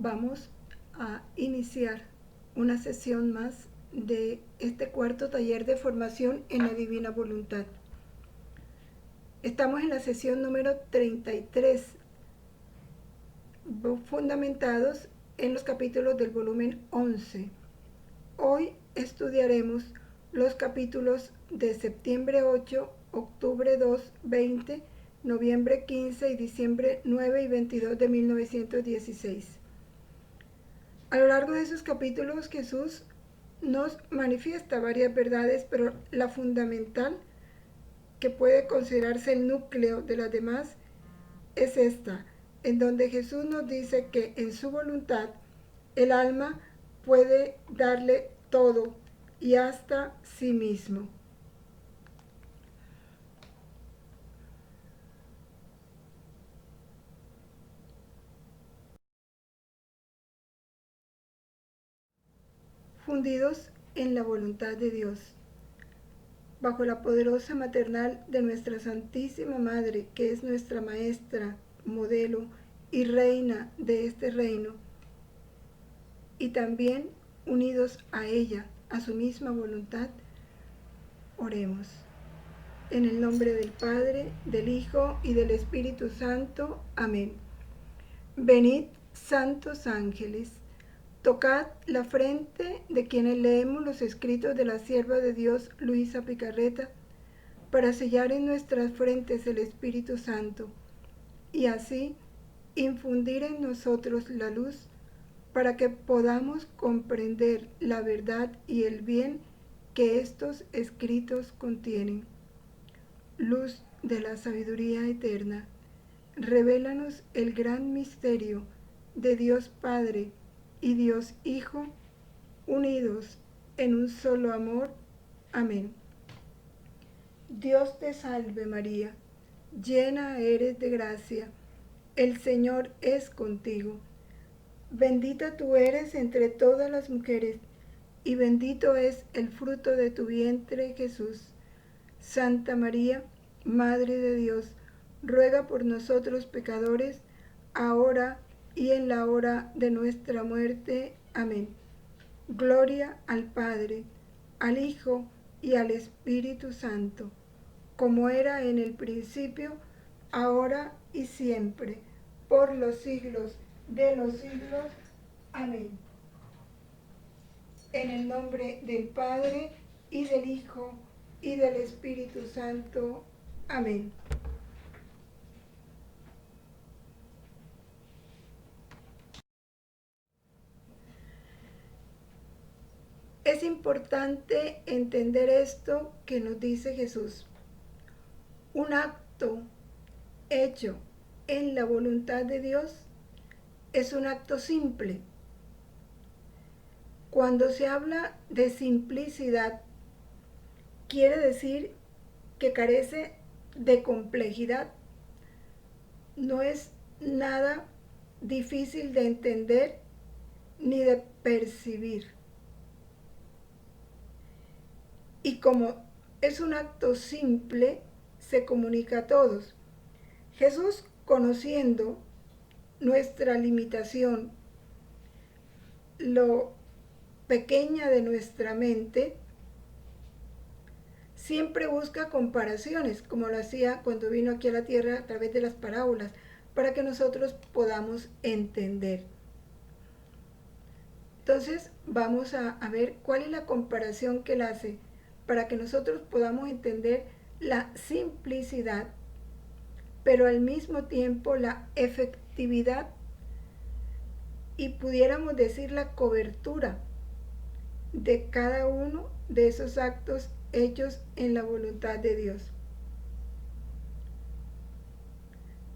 Vamos a iniciar una sesión más de este cuarto taller de formación en la divina voluntad. Estamos en la sesión número 33, fundamentados en los capítulos del volumen 11. Hoy estudiaremos los capítulos de septiembre 8, octubre 2, 20, noviembre 15 y diciembre 9 y 22 de 1916. A lo largo de esos capítulos Jesús nos manifiesta varias verdades, pero la fundamental, que puede considerarse el núcleo de las demás, es esta, en donde Jesús nos dice que en su voluntad el alma puede darle todo y hasta sí mismo. Fundidos en la voluntad de Dios, bajo la poderosa maternal de nuestra Santísima Madre, que es nuestra maestra, modelo y reina de este reino, y también unidos a ella, a su misma voluntad, oremos. En el nombre del Padre, del Hijo y del Espíritu Santo. Amén. Venid, santos ángeles, tocad la frente de quienes leemos los escritos de la sierva de Dios, Luisa Picarreta, para sellar en nuestras frentes el Espíritu Santo, y así infundir en nosotros la luz, para que podamos comprender la verdad y el bien que estos escritos contienen. Luz de la sabiduría eterna, revélanos el gran misterio de Dios Padre y Dios Hijo, unidos en un solo amor. Amén. Dios te salve María, llena eres de gracia, el Señor es contigo. Bendita tú eres entre todas las mujeres, y bendito es el fruto de tu vientre, Jesús. Santa María, Madre de Dios, ruega por nosotros pecadores, ahora y en la hora de nuestra muerte. Amén. Gloria al Padre, al Hijo y al Espíritu Santo, como era en el principio, ahora y siempre, por los siglos de los siglos. Amén. En el nombre del Padre, y del Hijo, y del Espíritu Santo. Amén. Es importante entender esto que nos dice Jesús. Un acto hecho en la voluntad de Dios es un acto simple. Cuando se habla de simplicidad, quiere decir que carece de complejidad. No es nada difícil de entender ni de percibir. Y como es un acto simple, se comunica a todos. Jesús, conociendo nuestra limitación, lo pequeña de nuestra mente, siempre busca comparaciones, como lo hacía cuando vino aquí a la tierra a través de las parábolas, para que nosotros podamos entender. Entonces vamos a ver cuál es la comparación que él hace para que nosotros podamos entender la simplicidad, pero al mismo tiempo la efectividad y pudiéramos decir la cobertura de cada uno de esos actos hechos en la voluntad de Dios.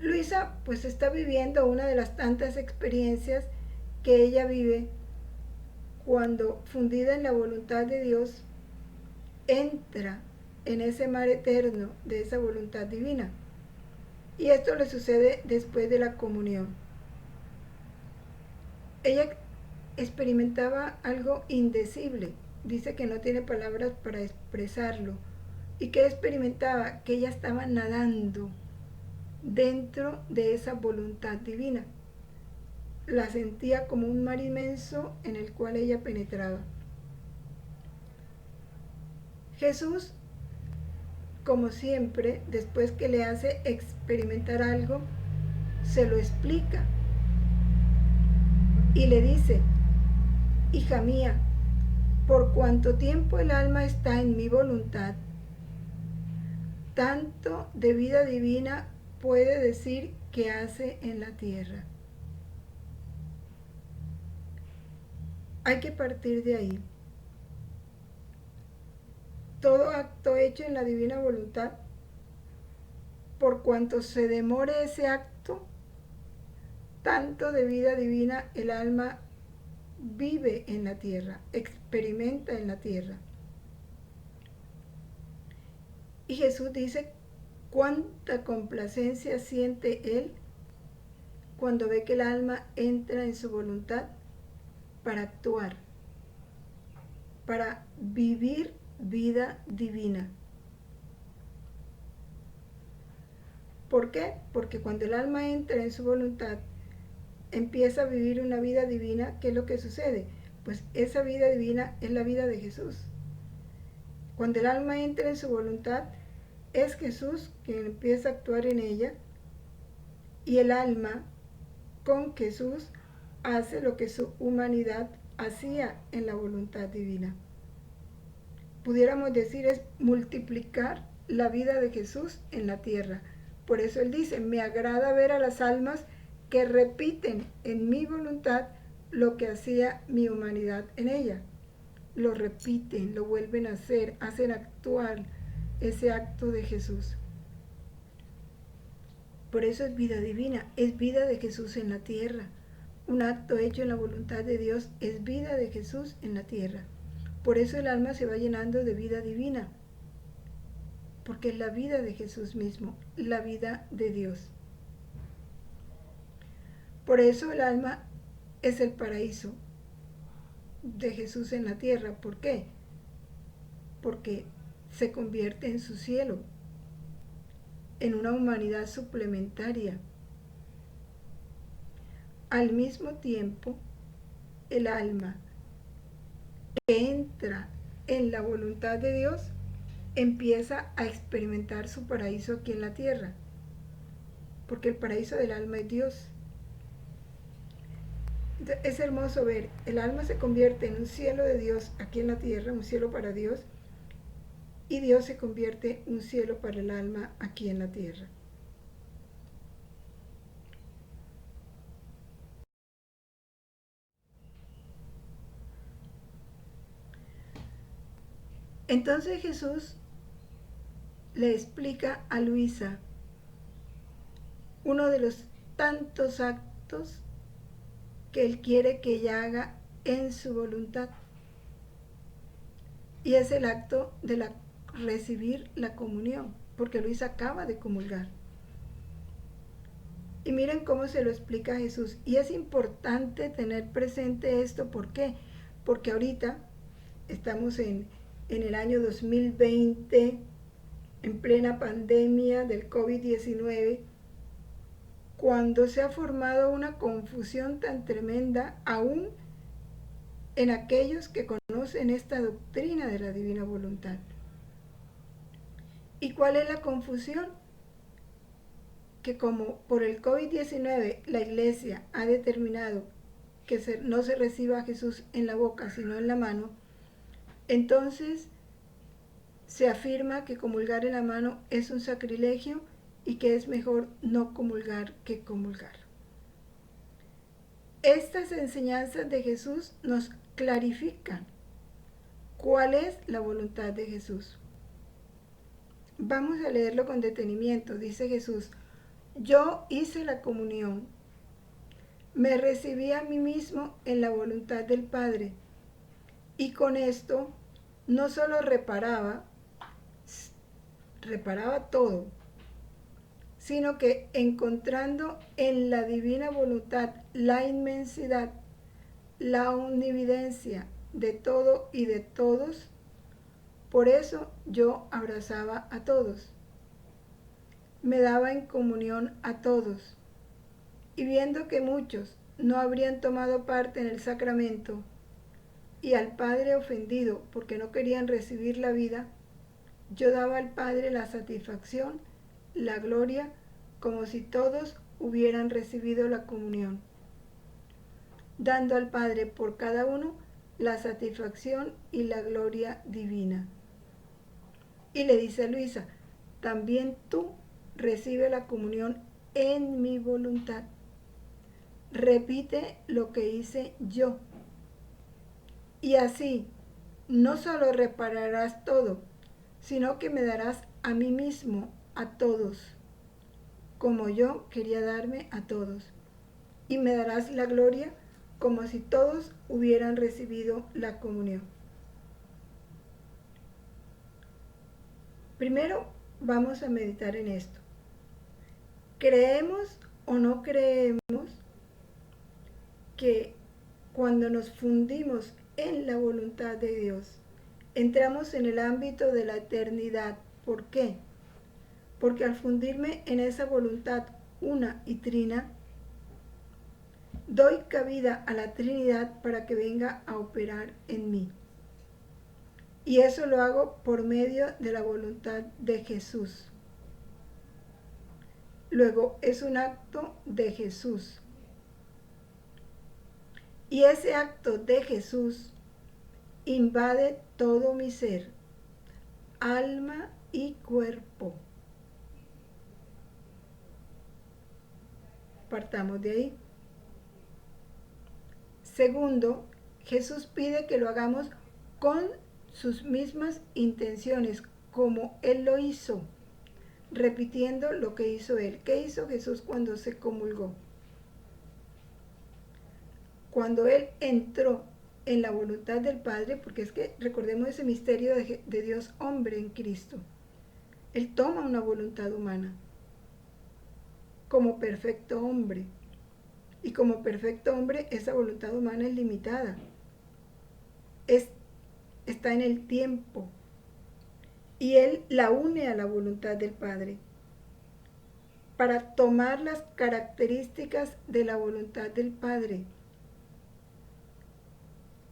Luisa pues está viviendo una de las tantas experiencias que ella vive cuando, fundida en la voluntad de Dios, entra en ese mar eterno de esa voluntad divina. Y esto le sucede después de la comunión. Ella experimentaba algo indecible, dice que no tiene palabras para expresarlo. ¿Y qué experimentaba? Que ella estaba nadando dentro de esa voluntad divina. la sentía como un mar inmenso en el cual ella penetraba. Jesús, como siempre, después que le hace experimentar algo, se lo explica y le dice: hija mía, por cuanto tiempo el alma está en mi voluntad, tanto de vida divina puede decir que hace en la tierra. Hay que partir de ahí. Todo acto hecho en la divina voluntad, por cuanto se demore ese acto, tanto de vida divina el alma vive en la tierra, experimenta en la tierra. Y Jesús dice cuánta complacencia siente Él cuando ve que el alma entra en su voluntad para actuar, para vivir vida divina. ¿Por qué? Porque cuando el alma entra en su voluntad, empieza a vivir una vida divina. ¿Qué es lo que sucede? Pues esa vida divina es la vida de Jesús. Cuando el alma entra en su voluntad, es Jesús quien empieza a actuar en ella, y el alma con Jesús hace lo que su humanidad hacía en la voluntad divina. Pudiéramos decir, es multiplicar la vida de Jesús en la tierra. Por eso Él dice: me agrada ver a las almas que repiten en mi voluntad lo que hacía mi humanidad en ella. Lo repiten, lo vuelven a hacer, hacen actuar ese acto de Jesús. Por eso es vida divina, es vida de Jesús en la tierra. Un acto hecho en la voluntad de Dios es vida de Jesús en la tierra. Por eso el alma se va llenando de vida divina, porque es la vida de Jesús mismo, la vida de Dios. Por eso el alma es el paraíso de Jesús en la tierra. ¿Por qué? Porque se convierte en su cielo, en una humanidad suplementaria. Al mismo tiempo, el alma que entra en la voluntad de Dios empieza a experimentar su paraíso aquí en la tierra, porque el paraíso del alma es Dios. Es hermoso ver, el alma se convierte en un cielo de Dios aquí en la tierra, un cielo para Dios, y Dios se convierte en un cielo para el alma aquí en la tierra. Entonces Jesús le explica a Luisa uno de los tantos actos que Él quiere que ella haga en su voluntad, y es el acto de recibir la comunión, porque Luisa acaba de comulgar. Y miren cómo se lo explica Jesús. Y es importante tener presente esto. ¿Por qué? Porque ahorita estamos en el año 2020, en plena pandemia del COVID-19, cuando se ha formado una confusión tan tremenda aún en aquellos que conocen esta doctrina de la divina voluntad. ¿Y cuál es la confusión? Que como por el COVID-19 la Iglesia ha determinado que no se reciba a Jesús en la boca, sino en la mano, entonces se afirma que comulgar en la mano es un sacrilegio y que es mejor no comulgar que comulgar. Estas enseñanzas de Jesús nos clarifican cuál es la voluntad de Jesús. Vamos a leerlo con detenimiento. Dice Jesús: yo hice la comunión, me recibí a mí mismo en la voluntad del Padre, y con esto no solo reparaba todo, sino que encontrando en la divina voluntad la inmensidad, la omnividencia de todo y de todos, por eso yo abrazaba a todos, me daba en comunión a todos, y viendo que muchos no habrían tomado parte en el sacramento y al Padre ofendido porque no querían recibir la vida, yo daba al Padre la satisfacción, la gloria, como si todos hubieran recibido la comunión, dando al Padre por cada uno la satisfacción y la gloria divina. Y le dice a Luisa, también tú recibe la comunión en mi voluntad. Repite lo que hice yo. Y así, no solo repararás todo, sino que me darás a mí mismo, a todos, como yo quería darme a todos. Y me darás la gloria como si todos hubieran recibido la comunión. Primero vamos a meditar en esto. ¿Creemos o no creemos que cuando nos fundimos en la voluntad de Dios, entramos en el ámbito de la eternidad? ¿Por qué? Porque al fundirme en esa voluntad una y trina, doy cabida a la Trinidad para que venga a operar en mí. Y eso lo hago por medio de la voluntad de Jesús. Luego es un acto de Jesús. Y ese acto de Jesús invade todo mi ser, alma y cuerpo. Partamos de ahí. Segundo, Jesús pide que lo hagamos con sus mismas intenciones, como Él lo hizo, repitiendo lo que hizo Él. ¿Qué hizo Jesús cuando se comulgó? Cuando Él entró en la voluntad del Padre, porque es que recordemos ese misterio de Dios hombre en Cristo. Él toma una voluntad humana como perfecto hombre. Y como perfecto hombre, esa voluntad humana es limitada. Está en el tiempo. Y Él la une a la voluntad del Padre para tomar las características de la voluntad del Padre.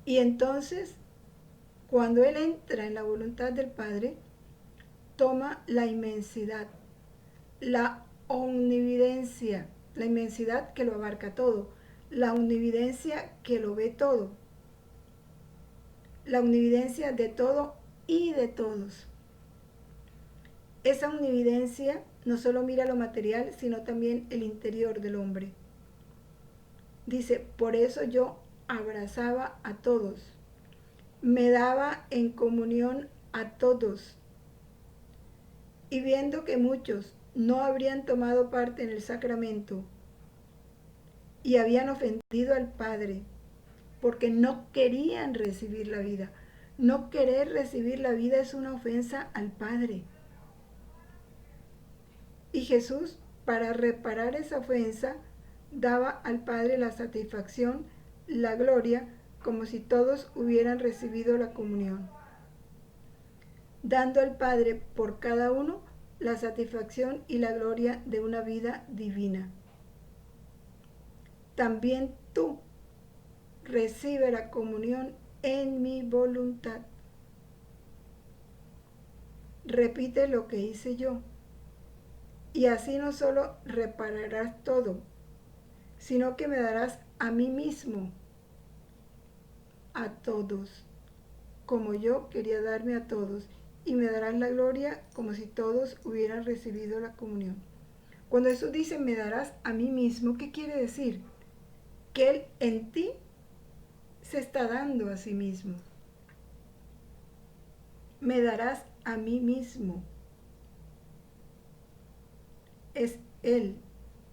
Y entonces, cuando Él entra en la voluntad del Padre, toma la inmensidad, la omnividencia, la inmensidad que lo abarca todo, la omnividencia que lo ve todo, la omnividencia de todo y de todos. Esa omnividencia no solo mira lo material, sino también el interior del hombre. Dice, por eso yo abrazaba a todos, me daba en comunión a todos. Y viendo que muchos no habrían tomado parte en el sacramento y habían ofendido al Padre, porque no querían recibir la vida. No querer recibir la vida es una ofensa al Padre. Y Jesús, para reparar esa ofensa, daba al Padre la satisfacción, la gloria, como si todos hubieran recibido la comunión, dando al Padre por cada uno la satisfacción y la gloria de una vida divina. También tú recibe la comunión en mi voluntad. Repite lo que hice yo. Y así no solo repararás todo, sino que me darás a mí mismo, a todos, como yo quería darme a todos, y me darás la gloria como si todos hubieran recibido la comunión. Cuando Jesús dice, me darás a mí mismo, ¿qué quiere decir? Que Él en ti se está dando a sí mismo. Me darás a mí mismo. Es Él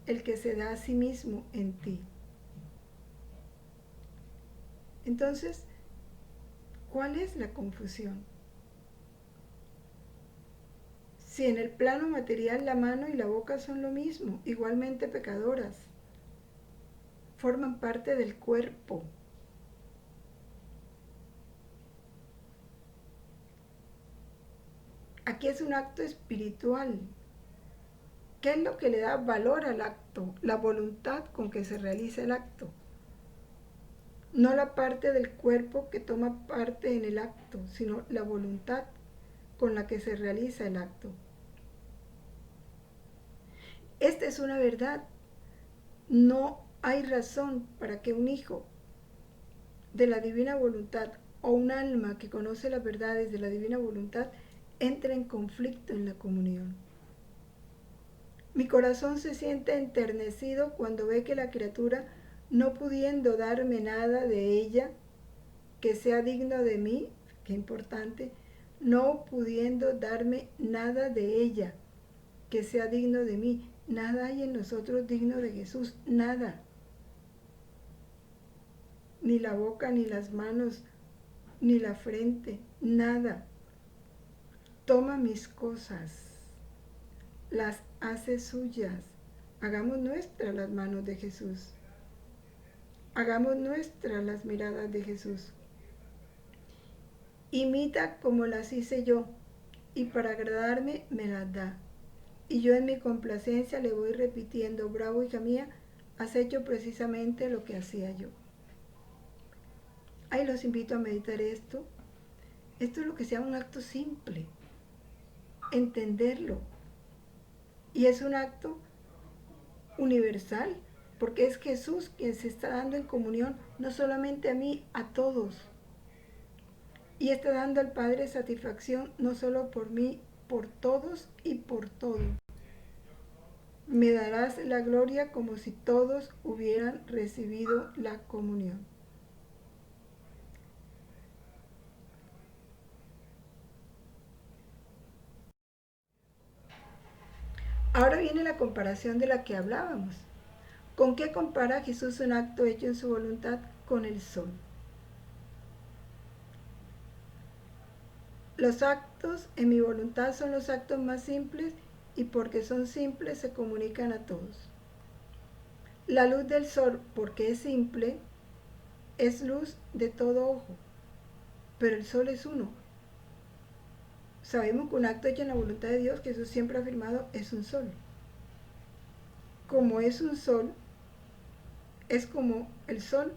el que se da a sí mismo en ti. Entonces, ¿cuál es la confusión? Si en el plano material la mano y la boca son lo mismo, igualmente pecadoras, forman parte del cuerpo. Aquí es un acto espiritual. ¿Qué es lo que le da valor al acto? La voluntad con que se realiza el acto. No la parte del cuerpo que toma parte en el acto, sino la voluntad con la que se realiza el acto. Esta es una verdad. No hay razón para que un hijo de la divina voluntad o un alma que conoce las verdades de la divina voluntad entre en conflicto en la comunión. Mi corazón se siente enternecido cuando ve que la criatura, no pudiendo darme nada de ella que sea digno de mí, qué importante, no pudiendo darme nada de ella que sea digno de mí. Nada hay en nosotros digno de Jesús, nada. Ni la boca, ni las manos, ni la frente, nada. Toma mis cosas, las hace suyas. Hagamos nuestras las manos de Jesús. Hagamos nuestras las miradas de Jesús. Imita como las hice yo, y para agradarme me las da. Y yo en mi complacencia le voy repitiendo: bravo, hija mía, has hecho precisamente lo que hacía yo. Ahí los invito a meditar esto. Esto es lo que se llama un acto simple, entenderlo. Y es un acto universal, porque es Jesús quien se está dando en comunión, no solamente a mí, a todos. Y está dando al Padre satisfacción, no solo por mí, por todos y por todo. Me darás la gloria como si todos hubieran recibido la comunión. Ahora viene la comparación de la que hablábamos. ¿Con qué compara Jesús un acto hecho en su voluntad? Con el sol. Los actos en mi voluntad son los actos más simples, y porque son simples se comunican a todos. La luz del sol, porque es simple, es luz de todo ojo, pero el sol es uno. Sabemos que un acto hecho en la voluntad de Dios, que Jesús siempre ha afirmado, es un sol. Como es un sol, es como el sol,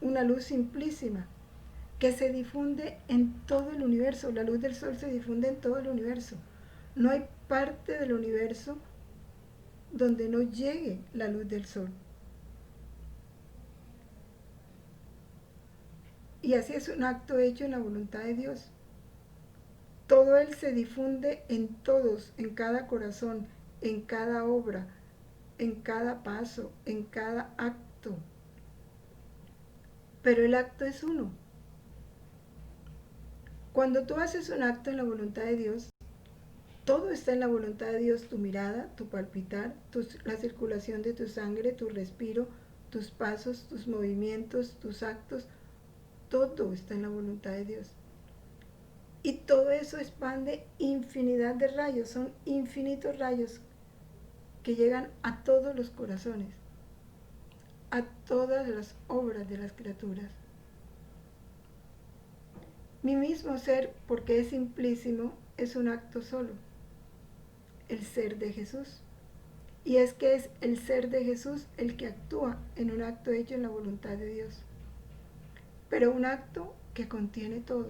una luz simplísima, que se difunde en todo el universo. La luz del sol se difunde en todo el universo. No hay parte del universo donde no llegue la luz del sol. Y así es un acto hecho en la voluntad de Dios. Todo Él se difunde en todos, en cada corazón, en cada obra, en cada paso, en cada acto. Pero el acto es uno. Cuando tú haces un acto en la voluntad de Dios, todo está en la voluntad de Dios: tu mirada, tu palpitar, la circulación de tu sangre, tu respiro, tus pasos, tus movimientos, tus actos. Todo está en la voluntad de Dios. Y todo eso expande infinidad de rayos, son infinitos rayos que llegan a todos los corazones, a todas las obras de las criaturas. Mi mismo ser, porque es simplísimo, es un acto solo, el ser de Jesús. Y es que es el ser de Jesús el que actúa en un acto hecho en la voluntad de Dios. Pero un acto que contiene todo.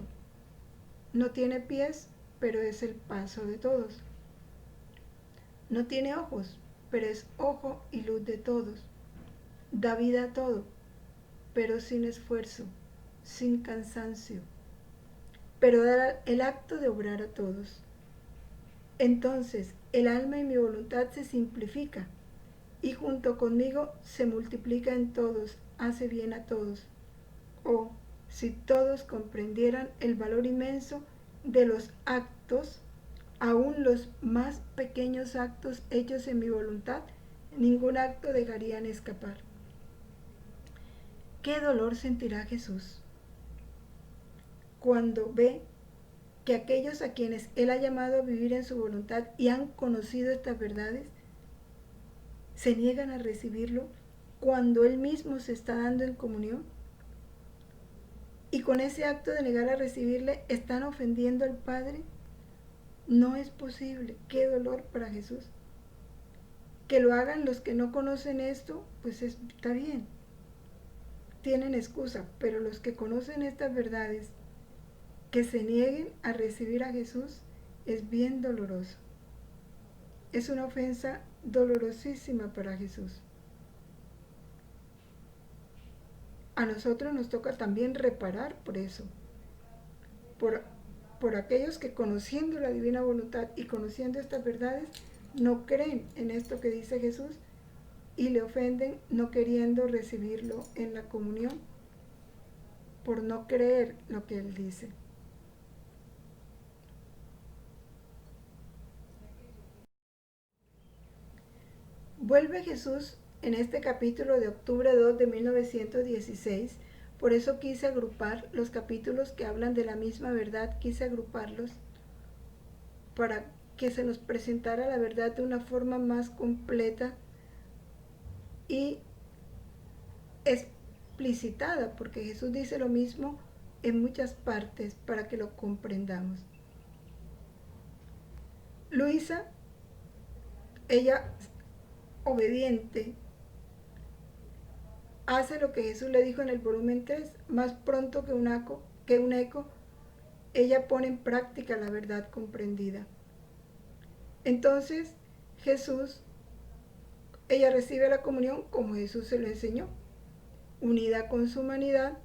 No tiene pies, pero es el paso de todos. No tiene ojos, pero es ojo y luz de todos. Da vida a todo, pero sin esfuerzo, sin cansancio, pero da el acto de obrar a todos. Entonces el alma y mi voluntad se simplifica, y junto conmigo se multiplica en todos, hace bien a todos. Oh, si todos comprendieran el valor inmenso de los actos, aún los más pequeños actos hechos en mi voluntad, ningún acto dejarían escapar. ¿Qué dolor sentirá Jesús cuando ve que aquellos a quienes Él ha llamado a vivir en su voluntad y han conocido estas verdades, se niegan a recibirlo cuando Él mismo se está dando en comunión? Y con ese acto de negar a recibirle, ¿están ofendiendo al Padre? No es posible. ¡Qué dolor para Jesús! Que lo hagan los que no conocen esto, pues está bien, tienen excusa, pero los que conocen estas verdades, que se nieguen a recibir a Jesús, es bien doloroso. Es una ofensa dolorosísima para Jesús. A nosotros nos toca también reparar por eso, por, por aquellos que conociendo la divina voluntad y conociendo estas verdades, no creen en esto que dice Jesús y le ofenden no queriendo recibirlo en la comunión por no creer lo que Él dice. Vuelve Jesús en este capítulo de octubre 2 de 1916, por eso quise agrupar los capítulos que hablan de la misma verdad, quise agruparlos para que se nos presentara la verdad de una forma más completa y explicitada, porque Jesús dice lo mismo en muchas partes para que lo comprendamos. Luisa, ella obediente, hace lo que Jesús le dijo en el volumen 3, más pronto que un eco, ella pone en práctica la verdad comprendida. Entonces Jesús, ella recibe la comunión como Jesús se lo enseñó, unida con su humanidad,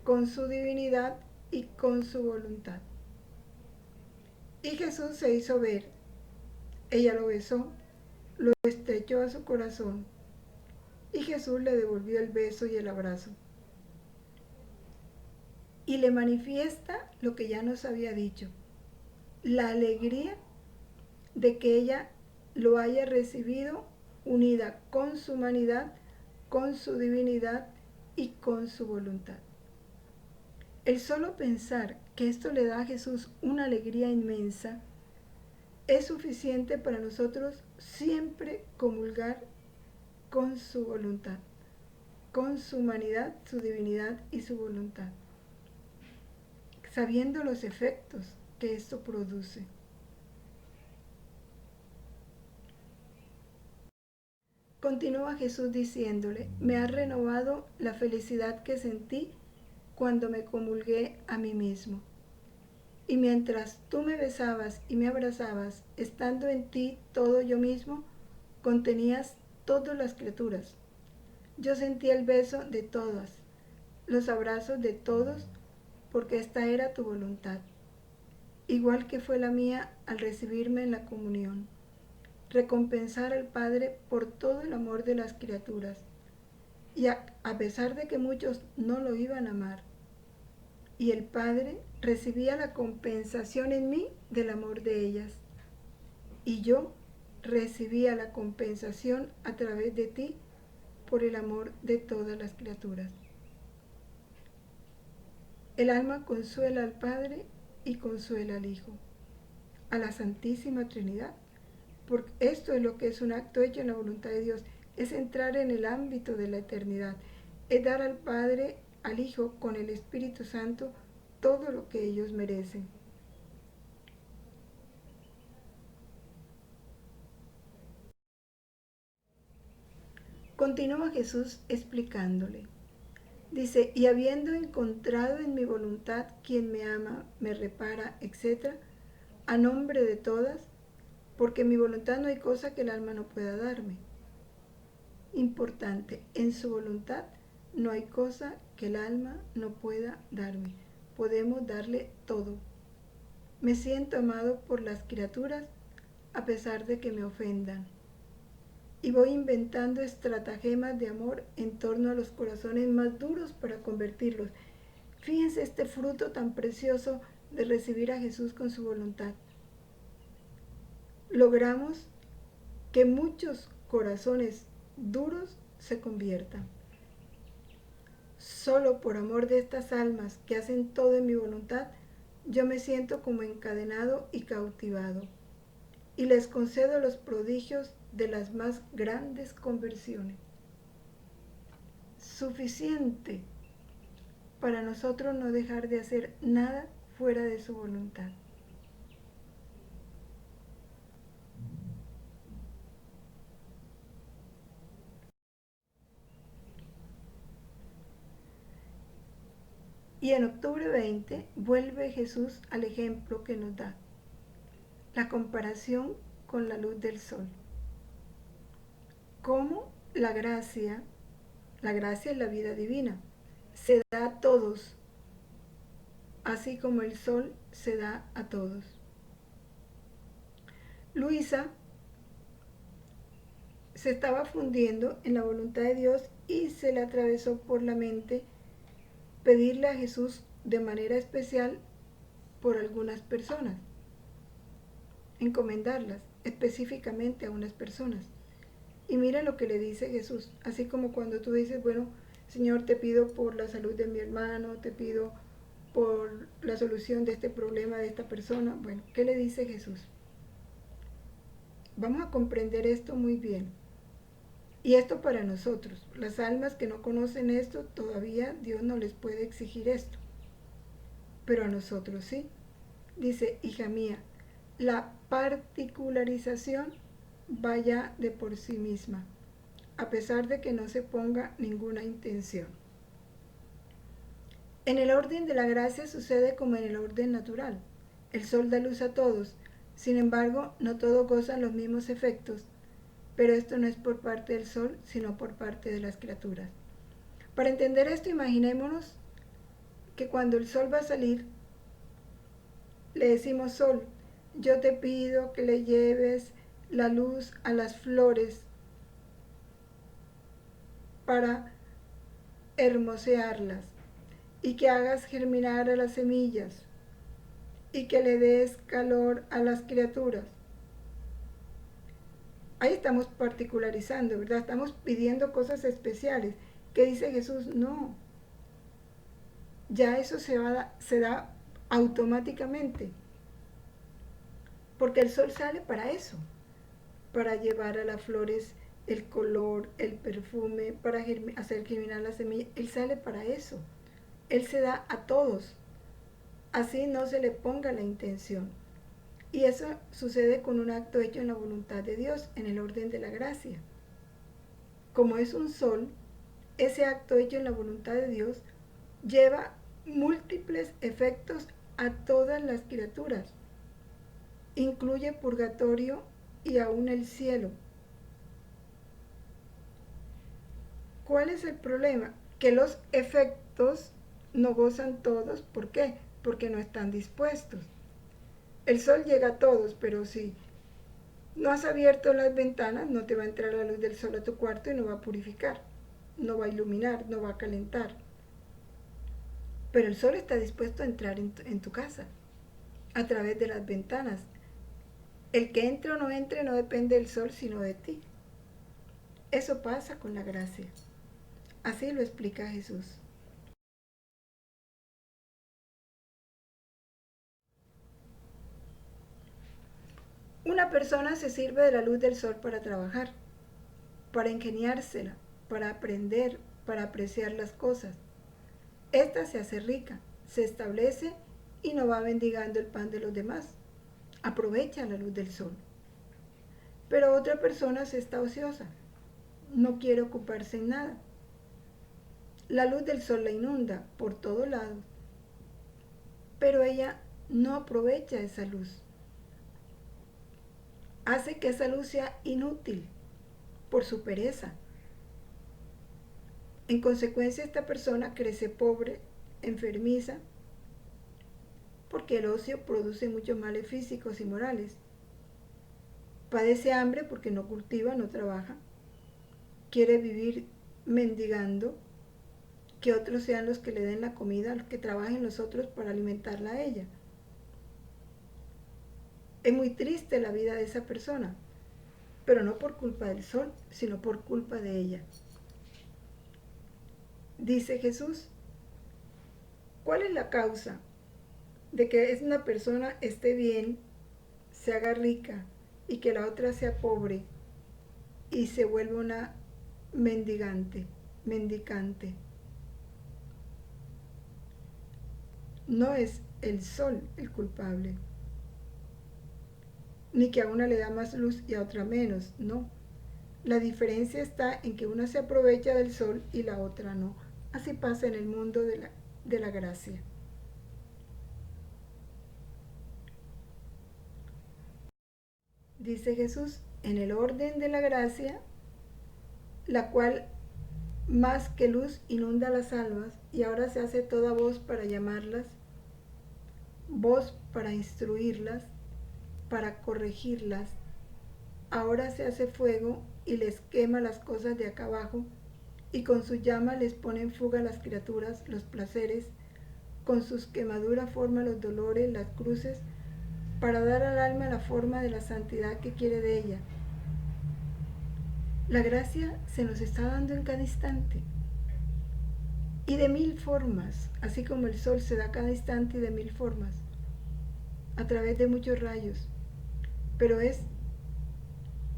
con su divinidad y con su voluntad. Y Jesús se hizo ver, ella lo besó, lo estrechó a su corazón y Jesús le devolvió el beso y el abrazo. Y le manifiesta lo que ya nos había dicho, la alegría de que ella lo haya recibido unida con su humanidad, con su divinidad y con su voluntad. El solo pensar que esto le da a Jesús una alegría inmensa es suficiente para nosotros siempre comulgar con su voluntad, con su humanidad, su divinidad y su voluntad, sabiendo los efectos que esto produce. Continúa Jesús diciéndole, me ha renovado la felicidad que sentí cuando me comulgué a mí mismo. Y mientras tú me besabas y me abrazabas, estando en ti todo yo mismo, contenías todas las criaturas. Yo sentí el beso de todas, los abrazos de todos, porque esta era tu voluntad, igual que fue la mía al recibirme en la comunión. Recompensar al Padre por todo el amor de las criaturas, y a pesar de que muchos no lo iban a amar, y el Padre recibía la compensación en mí del amor de ellas, y yo recibía la compensación a través de ti por el amor de todas las criaturas. El alma consuela al Padre y consuela al Hijo, a la Santísima Trinidad, porque esto es lo que es un acto hecho en la voluntad de Dios, es entrar en el ámbito de la eternidad, es dar al Padre, al Hijo, con el Espíritu Santo, todo lo que ellos merecen. Continúa Jesús explicándole. Dice, y habiendo encontrado en mi voluntad quien me ama, me repara, etc., a nombre de todas, porque en mi voluntad no hay cosa que el alma no pueda darme. Importante, en su voluntad no hay cosa que el alma no pueda darme. Podemos darle todo. Me siento amado por las criaturas a pesar de que me ofendan. Y voy inventando estratagemas de amor en torno a los corazones más duros para convertirlos. Fíjense este fruto tan precioso de recibir a Jesús con su voluntad. Logramos que muchos corazones duros se conviertan. Solo por amor de estas almas que hacen todo en mi voluntad, yo me siento como encadenado y cautivado, y les concedo los prodigios de las más grandes conversiones. Suficiente para nosotros no dejar de hacer nada fuera de su voluntad. Y en octubre 20 vuelve Jesús al ejemplo que nos da, la comparación con la luz del sol. Cómo la gracia es la vida divina, se da a todos, así como el sol se da a todos. Luisa se estaba fundiendo en la voluntad de Dios y se le atravesó por la mente pedirle a Jesús de manera especial por algunas personas, encomendarlas específicamente a unas personas. Y mira lo que le dice Jesús, así como cuando tú dices, bueno, Señor, te pido por la salud de mi hermano, te pido por la solución de este problema de esta persona. Bueno, ¿qué le dice Jesús? Vamos a comprender esto muy bien. Y esto para nosotros, las almas que no conocen esto, todavía Dios no les puede exigir esto. Pero a nosotros sí. Dice, hija mía, la particularización vaya de por sí misma, a pesar de que no se ponga ninguna intención. En el orden de la gracia sucede como en el orden natural. El sol da luz a todos, sin embargo, no todos gozan los mismos efectos, pero esto no es por parte del sol, sino por parte de las criaturas. Para entender esto, imaginémonos que cuando el sol va a salir, le decimos, sol, yo te pido que le lleves la luz a las flores para hermosearlas y que hagas germinar a las semillas y que le des calor a las criaturas. Ahí estamos particularizando, ¿verdad? Estamos pidiendo cosas especiales. ¿Qué dice Jesús? No. Ya eso se da automáticamente. Porque el sol sale para eso. Para llevar a las flores el color, el perfume, para hacer germinar la semilla. Él sale para eso. Él se da a todos. Así no se le ponga la intención. Y eso sucede con un acto hecho en la voluntad de Dios, en el orden de la gracia. Como es un sol, ese acto hecho en la voluntad de Dios lleva múltiples efectos a todas las criaturas. Incluye purgatorio y aún el cielo. ¿Cuál es el problema? Que los efectos no gozan todos. ¿Por qué? Porque no están dispuestos. El sol llega a todos, pero si no has abierto las ventanas, no te va a entrar la luz del sol a tu cuarto y no va a purificar, no va a iluminar, no va a calentar. Pero el sol está dispuesto a entrar en tu casa a través de las ventanas. El que entre o no entre no depende del sol, sino de ti. Eso pasa con la gracia. Así lo explica Jesús. Una persona se sirve de la luz del sol para trabajar, para ingeniársela, para aprender, para apreciar las cosas. Esta se hace rica, se establece y no va mendigando el pan de los demás. Aprovecha la luz del sol. Pero otra persona se está ociosa, no quiere ocuparse en nada. La luz del sol la inunda por todos lados, pero ella no aprovecha esa luz. Hace que esa luz sea inútil por su pereza. En consecuencia, esta persona crece pobre, enfermiza, porque el ocio produce muchos males físicos y morales. Padece hambre porque no cultiva, no trabaja. Quiere vivir mendigando, que otros sean los que le den la comida, que trabajen los otros para alimentarla a ella. Es muy triste la vida de esa persona, pero no por culpa del sol, sino por culpa de ella. Dice Jesús, ¿cuál es la causa de que una persona esté bien, se haga rica y que la otra sea pobre y se vuelva una mendicante? No es el sol el culpable, ni que a una le da más luz y a otra menos, no. La diferencia está en que una se aprovecha del sol y la otra no. Así pasa en el mundo de la gracia. Dice Jesús, en el orden de la gracia, la cual más que luz inunda las almas, y ahora se hace toda voz para llamarlas, voz para instruirlas, para corregirlas. Ahora se hace fuego y les quema las cosas de acá abajo, y con su llama les pone en fuga las criaturas, los placeres, con sus quemaduras forma los dolores, las cruces, para dar al alma la forma de la santidad que quiere de ella. La gracia se nos está dando en cada instante, y de mil formas, así como el sol se da cada instante y de mil formas, a través de muchos rayos. Pero es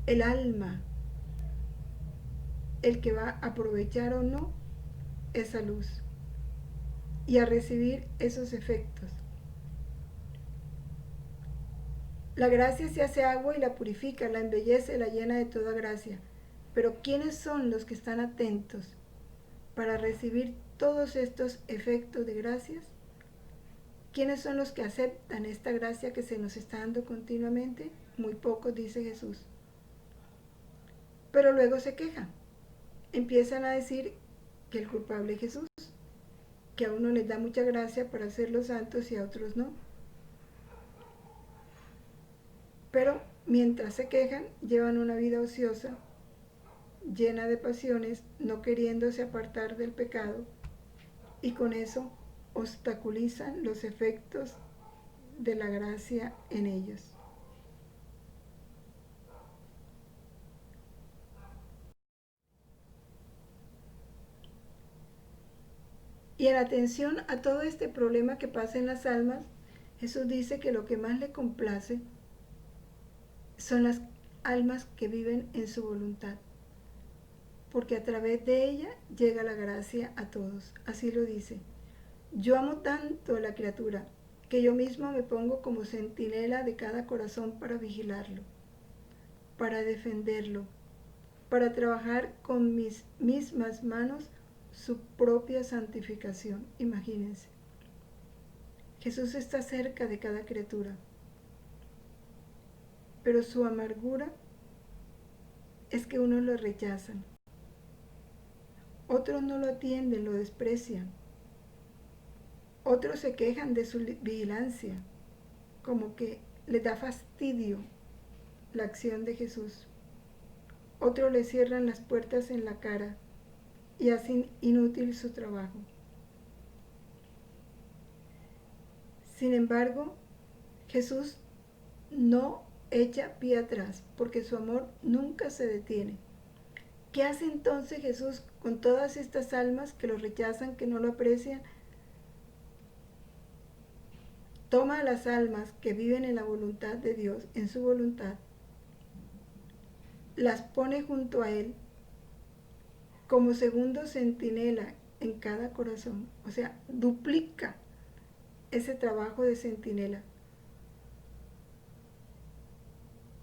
el alma el que va a aprovechar o no esa luz y a recibir esos efectos. La gracia se hace agua y la purifica, la embellece, la llena de toda gracia. Pero ¿quiénes son los que están atentos para recibir todos estos efectos de gracias? ¿Quiénes son los que aceptan esta gracia que se nos está dando continuamente? Muy pocos, dice Jesús. Pero luego se quejan. Empiezan a decir que el culpable es Jesús, que a uno les da mucha gracia para hacerlos santos y a otros no. Pero mientras se quejan, llevan una vida ociosa, llena de pasiones, no queriéndose apartar del pecado, y con eso obstaculizan los efectos de la gracia en ellos. Y en atención a todo este problema que pasa en las almas, Jesús dice que lo que más le complace son las almas que viven en su voluntad, porque a través de ella llega la gracia a todos. Así lo dice. Yo amo tanto a la criatura que yo mismo me pongo como centinela de cada corazón para vigilarlo, para defenderlo, para trabajar con mis mismas manos su propia santificación. Imagínense. Jesús está cerca de cada criatura, pero su amargura es que unos lo rechazan, otros no lo atienden, lo desprecian, otros se quejan de su vigilancia, como que les da fastidio la acción de Jesús. Otros le cierran las puertas en la cara y hacen inútil su trabajo. Sin embargo, Jesús no echa pie atrás, porque su amor nunca se detiene. ¿Qué hace entonces Jesús con todas estas almas que lo rechazan, que no lo aprecian? Toma a las almas que viven en la voluntad de Dios, en su voluntad, las pone junto a Él como segundo centinela en cada corazón. O sea, duplica ese trabajo de centinela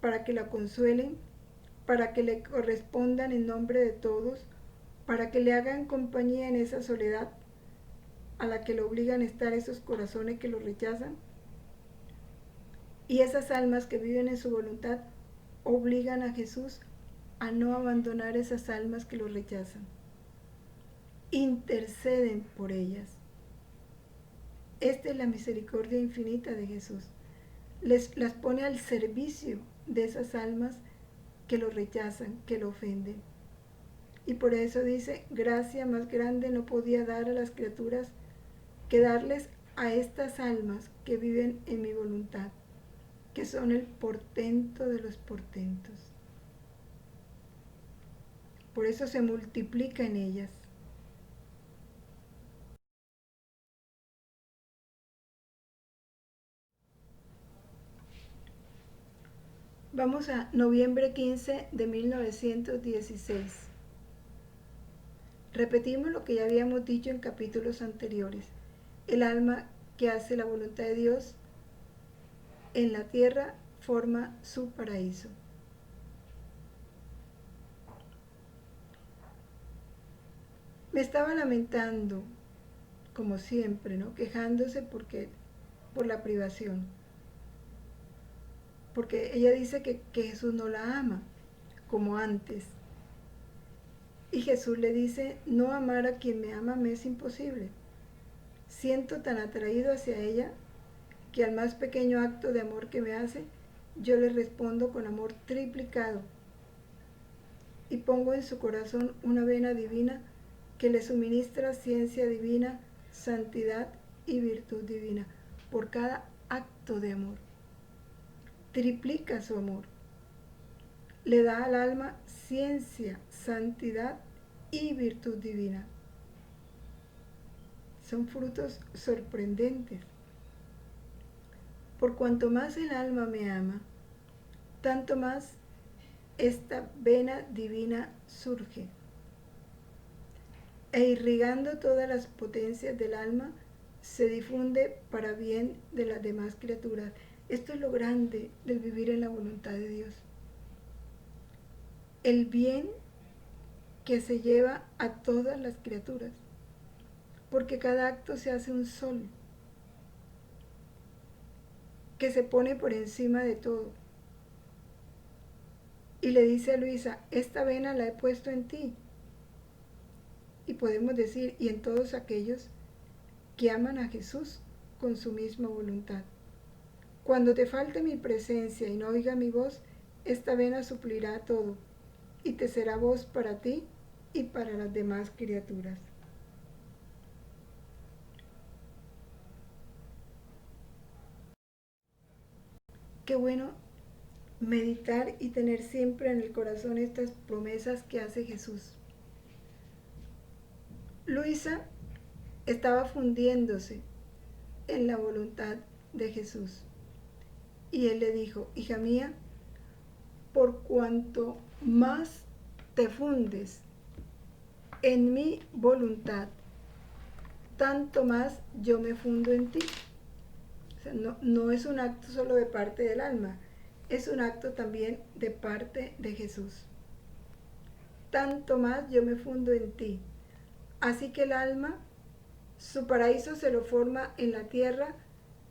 para que la consuelen, para que le correspondan en nombre de todos, para que le hagan compañía en esa soledad a la que le obligan a estar esos corazones que lo rechazan. Y esas almas que viven en su voluntad obligan a Jesús a no abandonar esas almas que lo rechazan. Interceden por ellas. Esta es la misericordia infinita de Jesús. Las pone al servicio de esas almas que lo rechazan, que lo ofenden. Y por eso dice, gracia más grande no podía dar a las criaturas que darles a estas almas que viven en mi voluntad, que son el portento de los portentos. Por eso se multiplica en ellas. Vamos a noviembre 15 de 1916. Repetimos lo que ya habíamos dicho en capítulos anteriores. El alma que hace la voluntad de Dios en la tierra forma su paraíso. Me estaba lamentando como siempre, ¿no? Quejándose por la privación. Porque ella dice que Jesús no la ama como antes. Y Jesús le dice, no amar a quien me ama me es imposible. Siento tan atraído hacia ella que al más pequeño acto de amor que me hace, yo le respondo con amor triplicado y pongo en su corazón una vena divina que le suministra ciencia divina, santidad y virtud divina por cada acto de amor. Triplica su amor. Le da al alma ciencia, santidad y virtud divina. Son frutos sorprendentes. Por cuanto más el alma me ama, tanto más esta vena divina surge, e irrigando todas las potencias del alma, se difunde para bien de las demás criaturas. Esto es lo grande del vivir en la voluntad de Dios. El bien que se lleva a todas las criaturas, porque cada acto se hace un sol, que se pone por encima de todo. Y le dice a Luisa, esta vena la he puesto en ti. Y podemos decir, y en todos aquellos que aman a Jesús con su misma voluntad. Cuando te falte mi presencia y no oiga mi voz, esta vena suplirá todo y te será voz para ti y para las demás criaturas. Qué bueno meditar y tener siempre en el corazón estas promesas que hace Jesús. Luisa estaba fundiéndose en la voluntad de Jesús. Y él le dijo, hija mía, por cuanto más te fundes en mi voluntad, tanto más yo me fundo en ti. O sea, no es un acto solo de parte del alma, es un acto también de parte de Jesús. Tanto más yo me fundo en ti. Así que el alma, su paraíso se lo forma en la tierra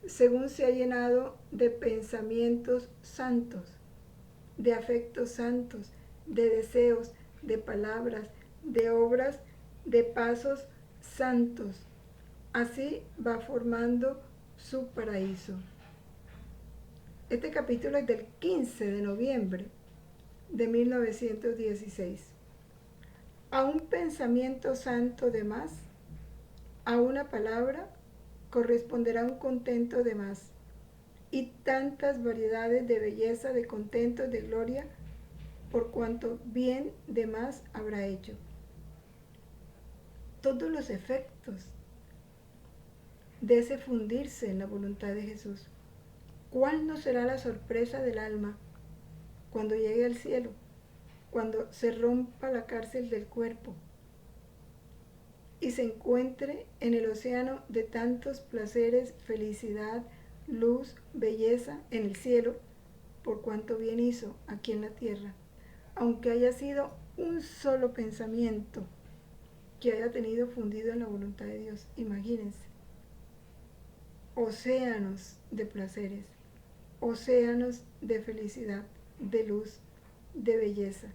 según se ha llenado de pensamientos santos, de afectos santos, de deseos, de palabras, de obras, de pasos santos. Así va formando su paraíso. Este capítulo es del 15 de noviembre de 1916. A un pensamiento santo de más, a una palabra, corresponderá un contento de más, y tantas variedades de belleza, de contentos, de gloria, por cuanto bien de más habrá hecho. Todos los efectos de ese fundirse en la voluntad de Jesús. ¿Cuál no será la sorpresa del alma cuando llegue al cielo, cuando se rompa la cárcel del cuerpo y se encuentre en el océano de tantos placeres, felicidad, luz, belleza en el cielo, por cuanto bien hizo aquí en la tierra, aunque haya sido un solo pensamiento que haya tenido fundido en la voluntad de Dios? Imagínense, océanos de placeres, océanos de felicidad, de luz, de belleza.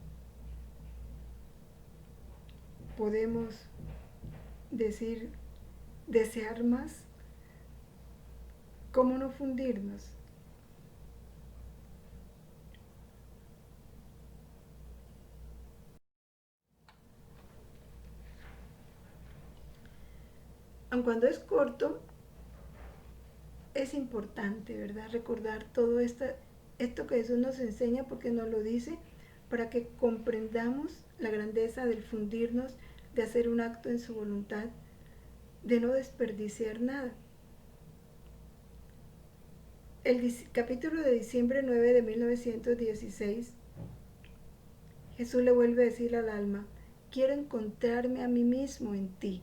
Podemos decir, desear más. ¿Cómo no fundirnos? Aun cuando es corto, es importante, ¿verdad? Recordar todo esto que Jesús nos enseña, porque nos lo dice para que comprendamos la grandeza del fundirnos, de hacer un acto en su voluntad, de no desperdiciar nada. El capítulo de diciembre 9 de 1916, Jesús le vuelve a decir al alma, quiero encontrarme a mí mismo en ti.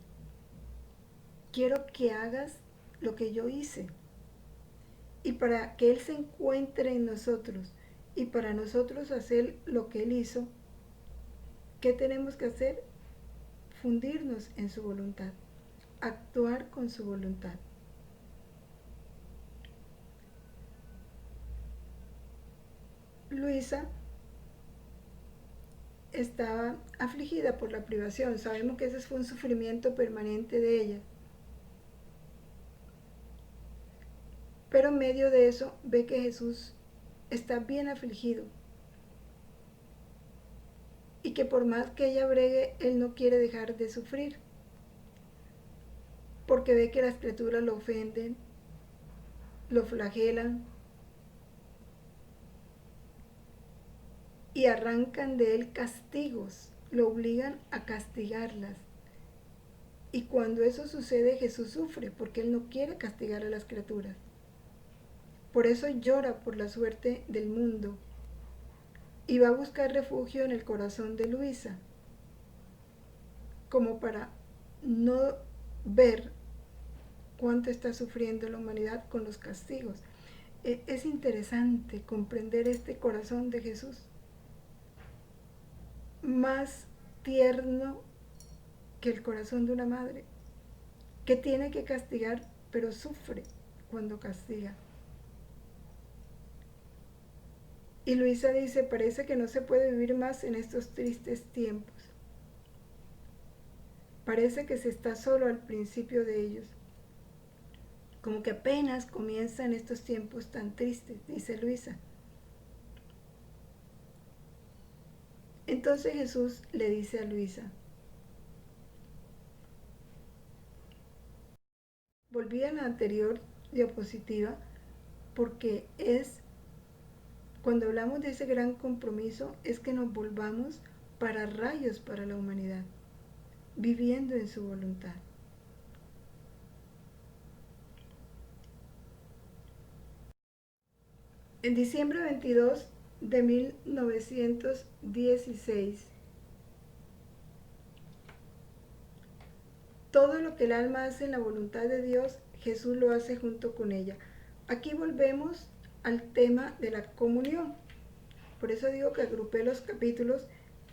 Quiero que hagas lo que yo hice. Y para que Él se encuentre en nosotros y para nosotros hacer lo que Él hizo, ¿qué tenemos que hacer? Fundirnos en su voluntad. actuar con su voluntad. Luisa estaba afligida por la privación. Sabemos que ese fue un sufrimiento permanente de ella. Pero en medio de eso ve que Jesús está bien afligido y que por más que ella bregue, Él no quiere dejar de sufrir, porque ve que las criaturas lo ofenden, lo flagelan y arrancan de Él castigos, lo obligan a castigarlas. Y cuando eso sucede, Jesús sufre, porque Él no quiere castigar a las criaturas. Por eso llora por la suerte del mundo y va a buscar refugio en el corazón de Luisa, como para no ver cuánto está sufriendo la humanidad con los castigos. Es interesante comprender este corazón de Jesús, más tierno que el corazón de una madre, que tiene que castigar, pero sufre cuando castiga. Y Luisa dice, parece que no se puede vivir más en estos tristes tiempos. Parece que se está solo al principio de ellos. Como que apenas comienzan estos tiempos tan tristes, dice Luisa. Entonces Jesús le dice a Luisa, volví a la anterior diapositiva porque es, cuando hablamos de ese gran compromiso, es que nos volvamos para rayos para la humanidad, viviendo en su voluntad. En diciembre 22 de 1916, todo lo que el alma hace en la voluntad de Dios, Jesús lo hace junto con ella. Aquí volvemos al tema de la comunión. Por eso digo que agrupé los capítulos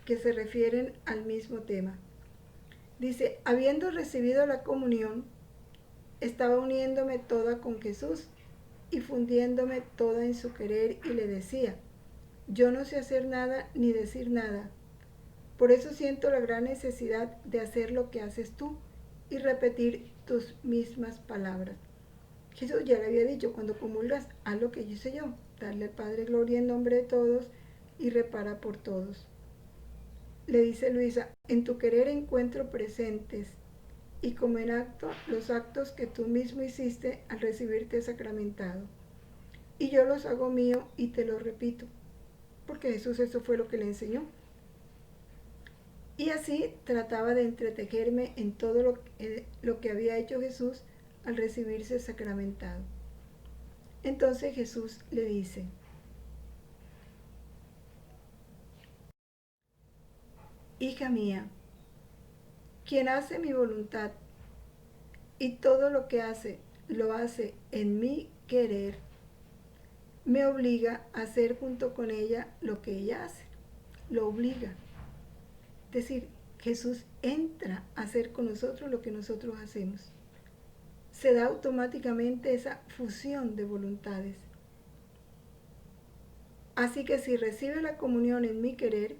que se refieren al mismo tema. Dice, habiendo recibido la comunión, estaba uniéndome toda con Jesús y fundiéndome toda en su querer, y le decía, yo no sé hacer nada ni decir nada. Por eso siento la gran necesidad de hacer lo que haces tú y repetir tus mismas palabras. Jesús ya le había dicho, cuando comulgas, haz lo que hice yo, darle al Padre gloria en nombre de todos y repara por todos. Le dice Luisa, en tu querer encuentro presentes y como en acto los actos que tú mismo hiciste al recibirte sacramentado. Y yo los hago mío y te los repito, porque Jesús eso fue lo que le enseñó. Y así trataba de entretejerme en todo lo que había hecho Jesús al recibirse sacramentado. Entonces Jesús le dice, hija mía, quien hace mi voluntad y todo lo que hace, lo hace en mi querer, me obliga a hacer junto con ella lo que ella hace. Lo obliga. Es decir, Jesús entra a hacer con nosotros lo que nosotros hacemos. Se da automáticamente esa fusión de voluntades. Así que si recibe la comunión en mi querer,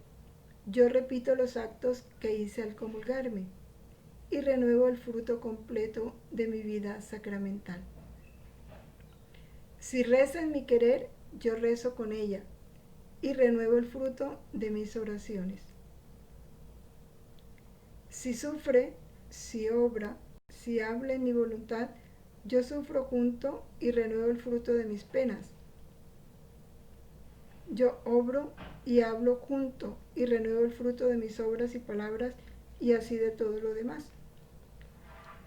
yo repito los actos que hice al comulgarme y renuevo el fruto completo de mi vida sacramental. Si reza en mi querer, yo rezo con ella y renuevo el fruto de mis oraciones. Si sufre, si obra, si habla en mi voluntad, yo sufro junto y renuevo el fruto de mis penas. Yo obro y hablo junto y renuevo el fruto de mis obras y palabras, y así de todo lo demás.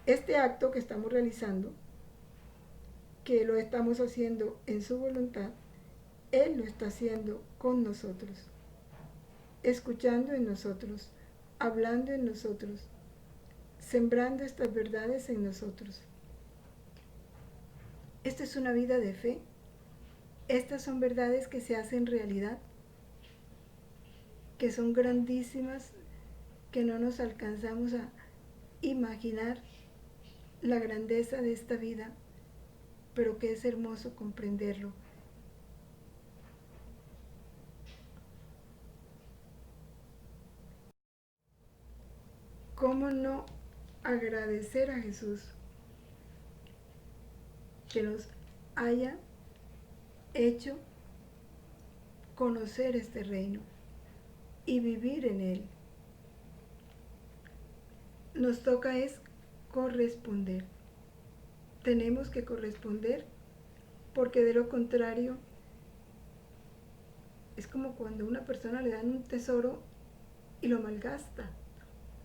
Este acto que estamos realizando, que lo estamos haciendo en su voluntad, Él lo está haciendo con nosotros, escuchando en nosotros, hablando en nosotros, sembrando estas verdades en nosotros. Esta es una vida de fe. Estas son verdades que se hacen realidad, que son grandísimas, que no nos alcanzamos a imaginar la grandeza de esta vida, pero que es hermoso comprenderlo. ¿Cómo no agradecer a Jesús que nos haya hecho conocer este reino y vivir en él? Nos toca es corresponder. Tenemos que corresponder, porque de lo contrario es como cuando a una persona le dan un tesoro y lo malgasta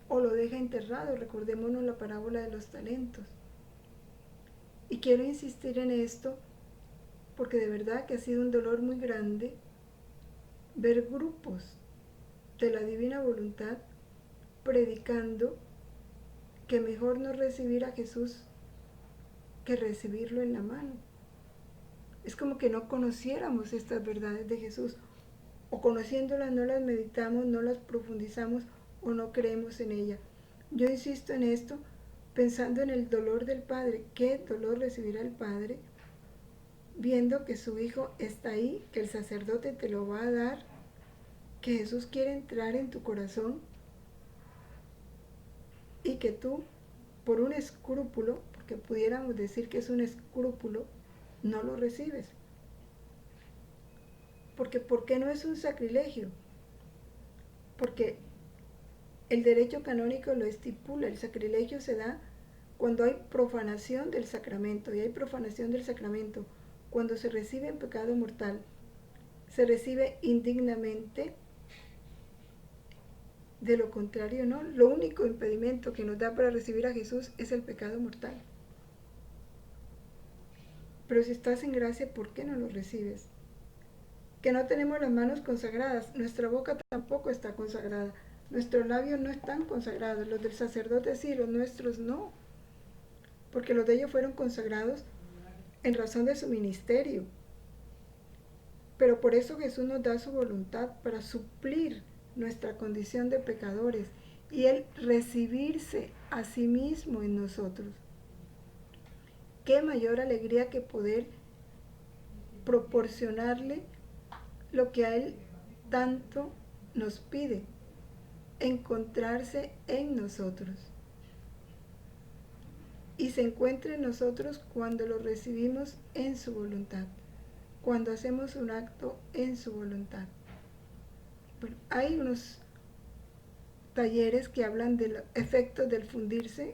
o lo deja enterrado. Recordémonos la parábola de los talentos. Y quiero insistir en esto porque de verdad que ha sido un dolor muy grande ver grupos de la divina voluntad predicando que mejor no recibir a Jesús que recibirlo en la mano. Es como que no conociéramos estas verdades de Jesús, o conociéndolas no las meditamos, no las profundizamos o no creemos en ellas. Yo insisto en esto pensando en el dolor del Padre. ¿Qué dolor recibirá el Padre viendo que su Hijo está ahí, que el sacerdote te lo va a dar, que Jesús quiere entrar en tu corazón y que tú, por un escrúpulo, porque pudiéramos decir que es un escrúpulo, no lo recibes? Porque ¿por qué no es un sacrilegio? Porque el derecho canónico lo estipula. El sacrilegio se da cuando hay profanación del sacramento, y hay profanación del sacramento cuando se recibe en pecado mortal, se recibe indignamente. De lo contrario, no. Lo único impedimento que nos da para recibir a Jesús es el pecado mortal. Pero si estás en gracia, ¿por qué no lo recibes? Que no tenemos las manos consagradas, nuestra boca tampoco está consagrada, nuestros labios no están consagrados, los del sacerdote sí, los nuestros no, porque los de ellos fueron consagrados en razón de su ministerio. Pero por eso Jesús nos da su voluntad para suplir nuestra condición de pecadores y Él recibirse a sí mismo en nosotros. Qué mayor alegría que poder proporcionarle lo que a Él tanto nos pide, encontrarse en nosotros. Y se encuentra en nosotros cuando lo recibimos en su voluntad, cuando hacemos un acto en su voluntad. Bueno, hay unos talleres que hablan de los efectos del fundirse,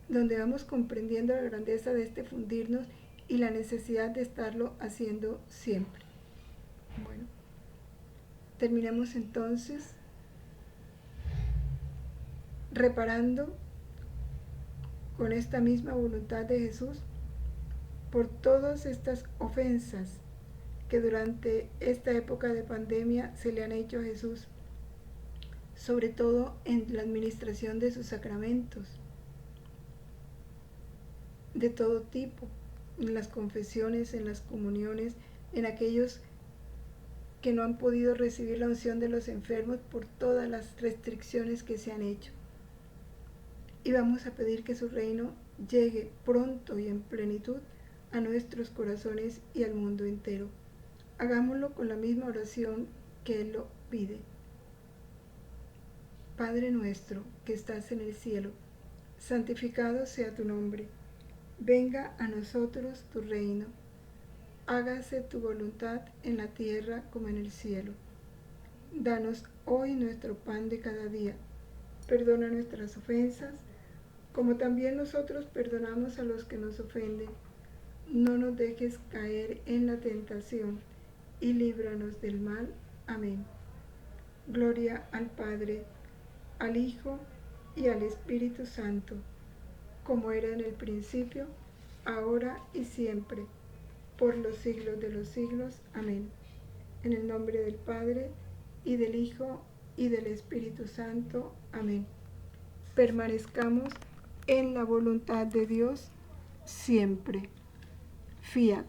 donde vamos comprendiendo la grandeza de este fundirnos y la necesidad de estarlo haciendo siempre. Bueno, terminemos entonces reparando con esta misma voluntad de Jesús por todas estas ofensas que durante esta época de pandemia se le han hecho a Jesús, sobre todo en la administración de sus sacramentos de todo tipo, en las confesiones, en las comuniones, en aquellos que no han podido recibir la unción de los enfermos por todas las restricciones que se han hecho. Y vamos a pedir que su reino llegue pronto y en plenitud a nuestros corazones y al mundo entero. Hagámoslo con la misma oración que Él lo pide. Padre nuestro que estás en el cielo, santificado sea tu nombre. Venga a nosotros tu reino. Hágase tu voluntad en la tierra como en el cielo. Danos hoy nuestro pan de cada día. Perdona nuestras ofensas, como también nosotros perdonamos a los que nos ofenden. No nos dejes caer en la tentación, y líbranos del mal. Amén. Gloria al Padre, al Hijo y al Espíritu Santo, como era en el principio, ahora y siempre, por los siglos de los siglos. Amén. En el nombre del Padre, y del Hijo, y del Espíritu Santo. Amén. Permanezcamos en la voluntad de Dios siempre. Fiat.